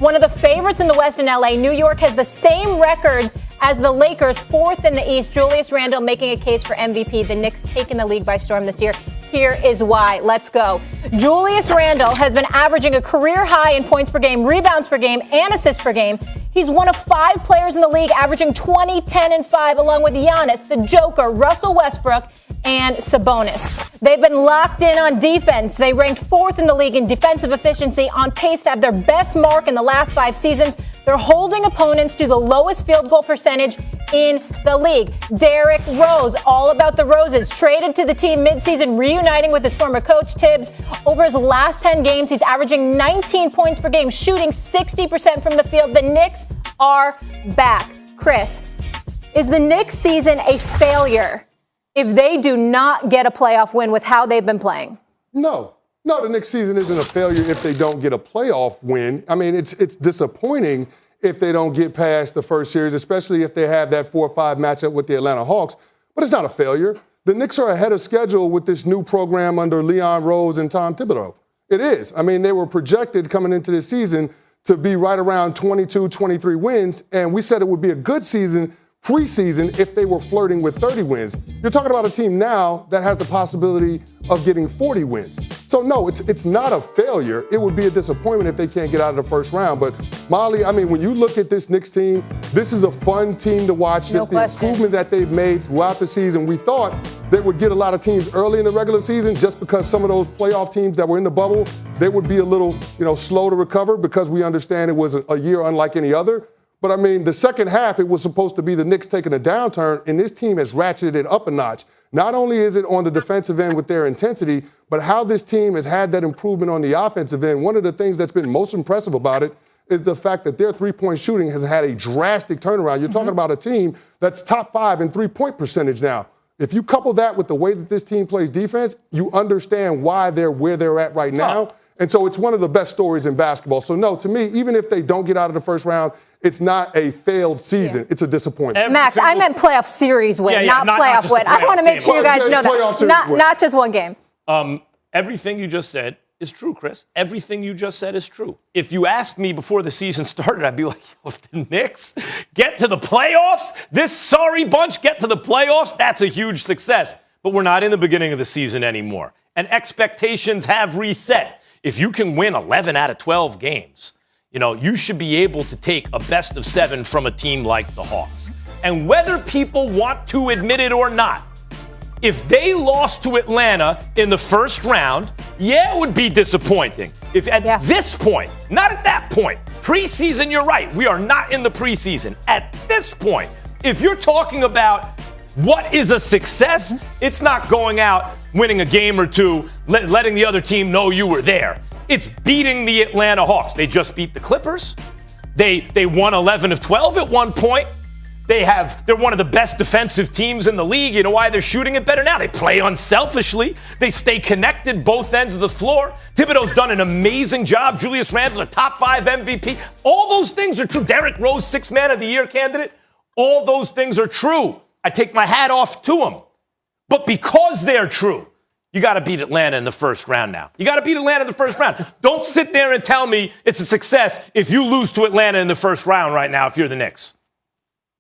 One of the favorites in the West in LA, New York has the same record as the Lakers, fourth in the East. Julius Randle making a case for MVP. The Knicks taking the league by storm this year. Here is why. Let's go. Julius Randle has been averaging a career high in points per game, rebounds per game, and assists per game. He's one of 5 players in the league averaging 20, 10, and 5, along with Giannis, the Joker, Russell Westbrook, and Sabonis. They've been locked in on defense. They ranked 4th in the league in defensive efficiency, on pace to have their best mark in the last 5 seasons. They're holding opponents to the lowest field goal percentage in the league. Derrick Rose, all about the Roses, traded to the team midseason, reuniting with his former coach, Tibbs. Over his last 10 games, he's averaging 19 points per game, shooting 60% from the field. The Knicks are back. Chris, is the Knicks season a failure if they do not get a playoff win with how they've been playing? No, the Knicks season isn't a failure if they don't get a playoff win. I mean, it's disappointing if they don't get past the first series, especially if they have that 4-5 matchup with the Atlanta Hawks. But it's not a failure. The Knicks are ahead of schedule with this new program under Leon Rose and Tom Thibodeau. It is. I mean, they were projected coming into this season to be right around 22, 23 wins, and we said it would be a good season preseason if they were flirting with 30 wins. You're talking about a team now that has the possibility of getting 40 wins. So, no, it's not a failure. It would be a disappointment if they can't get out of the first round. But, Molly, I mean, when you look at this Knicks team, this is a fun team to watch. No Just the improvement that they've made throughout the season. We thought they would get a lot of teams early in the regular season just because some of those playoff teams that were in the bubble, they would be a little, slow to recover because we understand it was a year unlike any other. But, I mean, the second half, it was supposed to be the Knicks taking a downturn, and this team has ratcheted it up a notch. Not only is it on the defensive end with their intensity, but how this team has had that improvement on the offensive end. One of the things that's been most impressive about it is the fact that their three-point shooting has had a drastic turnaround. You're talking about a team that's top 5 in three-point percentage now. If you couple that with the way that this team plays defense, you understand why they're where they're at right now. And so it's one of the best stories in basketball. So, no, to me, even if they don't get out of the first round, it's not a failed season. Yeah. It's a disappointment. Max, I meant playoff series win, not playoff win. I want to make sure you guys know that. Not just one game. Everything you just said is true, Chris. Everything you just said is true. If you asked me before the season started, I'd be like, if the Knicks get to the playoffs, this sorry bunch get to the playoffs, that's a huge success. But we're not in the beginning of the season anymore. And expectations have reset. If you can win 11 out of 12 games, you should be able to take a best of 7 from a team like the Hawks. And whether people want to admit it or not, if they lost to Atlanta in the first round, it would be disappointing. If at this point, not at that point, preseason, you're right, we are not in the preseason. At this point, if you're talking about what is a success, it's not going out, winning a game or two, letting the other team know you were there. It's beating the Atlanta Hawks. They just beat the Clippers. They won 11 of 12 at one point. They're one of the best defensive teams in the league. You know why they're shooting it better now? They play unselfishly. They stay connected both ends of the floor. Thibodeau's done an amazing job. Julius Randle's a top 5 MVP. All those things are true. Derrick Rose, 6th Man of the Year candidate. All those things are true. I take my hat off to them. But because they're true, you got to beat Atlanta in the first round now. You got to beat Atlanta in the first round. Don't sit there and tell me it's a success if you lose to Atlanta in the first round right now if you're the Knicks.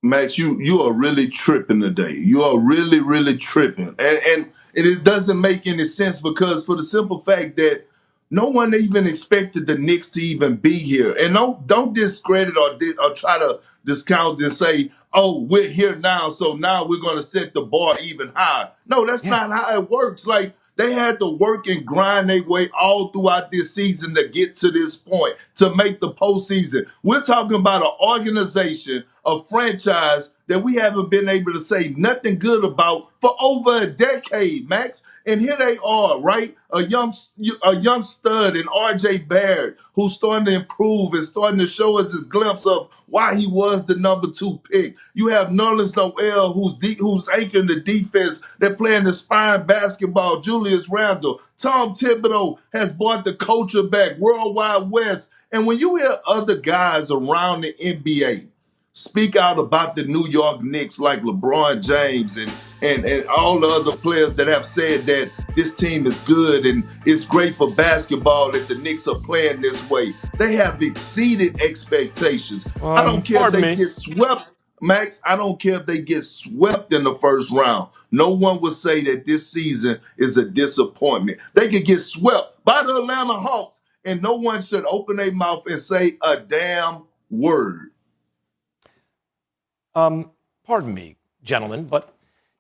Max, you are really tripping today. You are really, really tripping. And it doesn't make any sense because for the simple fact that no one even expected the Knicks to even be here. And don't discredit or try to discount and say, oh, we're here now, so now we're going to set the bar even higher. No, that's not how it works. Like, they had to work and grind their way all throughout this season to get to this point, to make the postseason. We're talking about an organization, a franchise that we haven't been able to say nothing good about for over a decade, Max. And here they are, right? A young stud in R.J. Barrett who's starting to improve and starting to show us a glimpse of why he was the number 2 pick. You have Nerlens Noel who's anchoring the defense. They're playing inspiring basketball. Julius Randle. Tom Thibodeau has brought the culture back. Worldwide West. And when you hear other guys around the NBA speak out about the New York Knicks like LeBron James and and all the other players that have said that this team is good and it's great for basketball that the Knicks are playing this way. They have exceeded expectations. I don't care if they get swept. Max, I don't care if they get swept in the first round. No one will say that this season is a disappointment. They could get swept by the Atlanta Hawks, and no one should open their mouth and say a damn word. Pardon me, gentlemen, but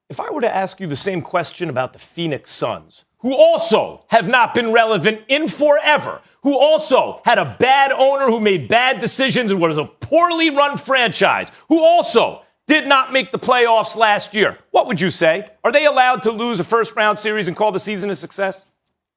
if I were to ask you the same question about the Phoenix Suns, who also have not been relevant in forever, who also had a bad owner who made bad decisions and was a poorly run franchise, who also did not make the playoffs last year, what would you say? Are they allowed to lose a first-round series and call the season a success?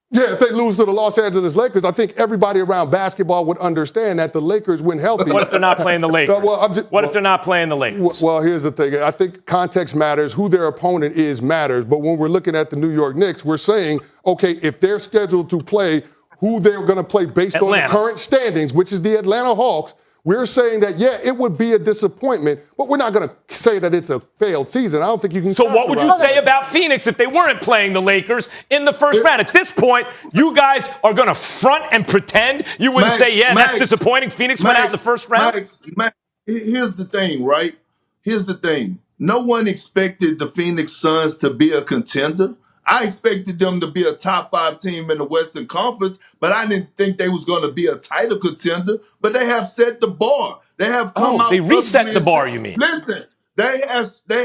Yeah, if they lose to the Los Angeles Lakers, I think everybody around basketball would understand that the Lakers, when healthy. What if they're not playing the Lakers? What if they're not playing the Lakers? Well, here's the thing. I think context matters. Who their opponent is matters. But when we're looking at the New York Knicks, we're saying, okay, if they're scheduled to play who they're going to play based on the current standings, which is the Atlanta Hawks, we're saying that, yeah, it would be a disappointment, but we're not going to say that it's a failed season. I don't think you can. So what would you say about Phoenix if they weren't playing the Lakers in the first round? At this point, you guys are going to front and pretend you wouldn't say, yeah, that's disappointing. Phoenix went out in the first round. Max, here's the thing, right? Here's the thing. No one expected the Phoenix Suns to be a contender. I expected them to be a top 5 team in the Western Conference, but I didn't think they was going to be a title contender. But they have set the bar. They have come out. They reset the bar. You mean? Listen, they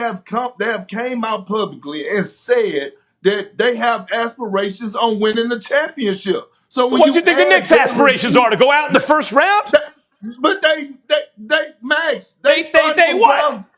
have came out publicly and said that they have aspirations on winning the championship. So what do you think the Knicks' aspirations are, to go out in the first round? But they Max, they what?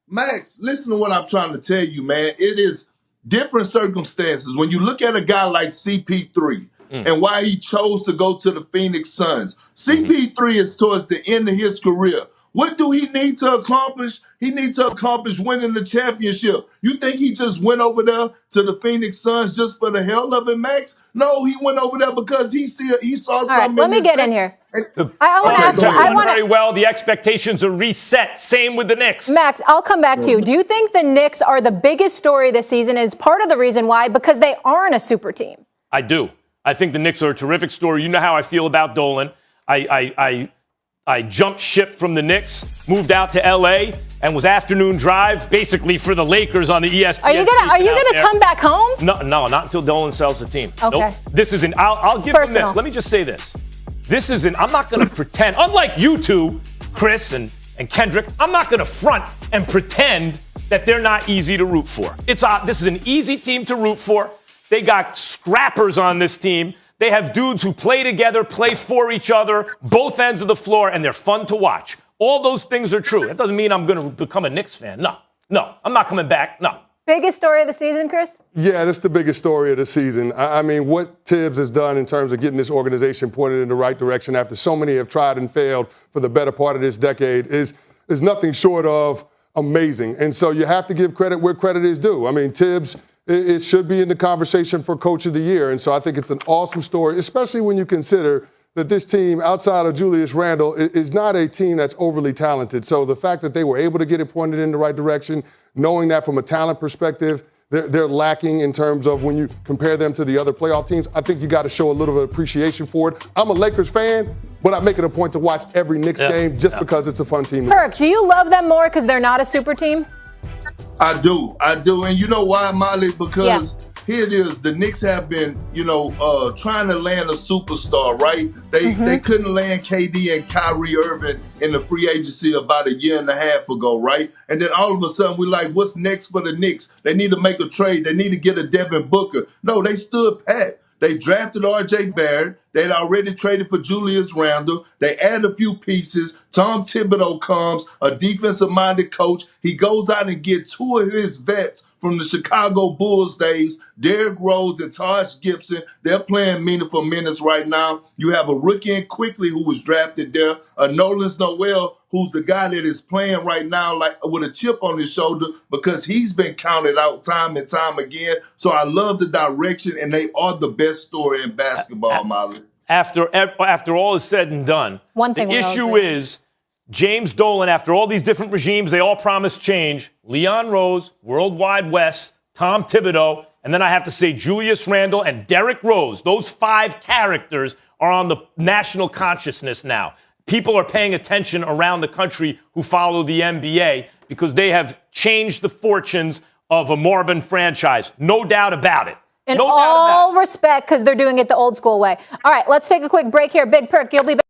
Max, listen to what I'm trying to tell you, man. It is different circumstances. When you look at a guy like CP3 and why he chose to go to the Phoenix Suns, CP3 is towards the end of his career. What do he need to accomplish? He needs to accomplish winning the championship. You think he just went over there to the Phoenix Suns just for the hell of it, Max? No, he went over there because he saw something. All right, let me get in here. I want to ask you. I want very well. The expectations are reset. Same with the Knicks. Max, I'll come back to you. Do you think the Knicks are the biggest story this season? Is part of the reason why? Because they aren't a super team. I do. I think the Knicks are a terrific story. You know how I feel about Dolan. I jumped ship from the Knicks, moved out to L.A., and was afternoon drive basically for the Lakers on the ESPN. Are you gonna come back home? No, not until Dolan sells the team. Okay. Nope. This isn't. I'll give them this. Let me just say this. This isn't. I'm not going to pretend. Unlike you two, Chris and Kendrick, I'm not going to front and pretend that they're not easy to root for. This is an easy team to root for. They got scrappers on this team. They have dudes who play together, play for each other, both ends of the floor, and they're fun to watch. All those things are true. That doesn't mean I'm going to become a Knicks fan. No, I'm not coming back. No. Biggest story of the season, Chris? Yeah, that's the biggest story of the season. I mean, what Tibbs has done in terms of getting this organization pointed in the right direction after so many have tried and failed for the better part of this decade is nothing short of amazing. And so you have to give credit where credit is due. I mean, Tibbs, it should be in the conversation for Coach of the Year. And so I think it's an awesome story, especially when you consider that this team, outside of Julius Randle, is not a team that's overly talented. So the fact that they were able to get it pointed in the right direction, knowing that from a talent perspective, they're lacking in terms of when you compare them to the other playoff teams, I think you got to show a little bit of appreciation for it. I'm a Lakers fan, but I make it a point to watch every Knicks game just because it's a fun team. Kirk, do you love them more because they're not a super team? I do. And you know why, Molly? Because here it is. The Knicks have been, trying to land a superstar, right? They couldn't land KD and Kyrie Irving in the free agency about a year and a half ago, right? And then all of a sudden we're like, what's next for the Knicks? They need to make a trade. They need to get a Devin Booker. No, they stood pat. They drafted R.J. Barrett. They'd already traded for Julius Randle. They add a few pieces. Tom Thibodeau comes, a defensive-minded coach. He goes out and gets 2 of his vets from the Chicago Bulls days, Derrick Rose and Taj Gibson. They're playing meaningful minutes right now. You have a rookie in Quickly who was drafted there, a Nolan Noel, who's the guy that is playing right now like with a chip on his shoulder because he's been counted out time and time again. So I love the direction, and they are the best story in basketball, Molly. After all is said and done, the issue is James Dolan, after all these different regimes, they all promised change. Leon Rose, World Wide Wes, Tom Thibodeau, and then I have to say Julius Randle and Derrick Rose. Those 5 characters are on the national consciousness now. People are paying attention around the country who follow the NBA because they have changed the fortunes of a Marvin franchise. No doubt about it. In no all respect, because they're doing it the old school way. All right, let's take a quick break here. Big Perk, you'll be back.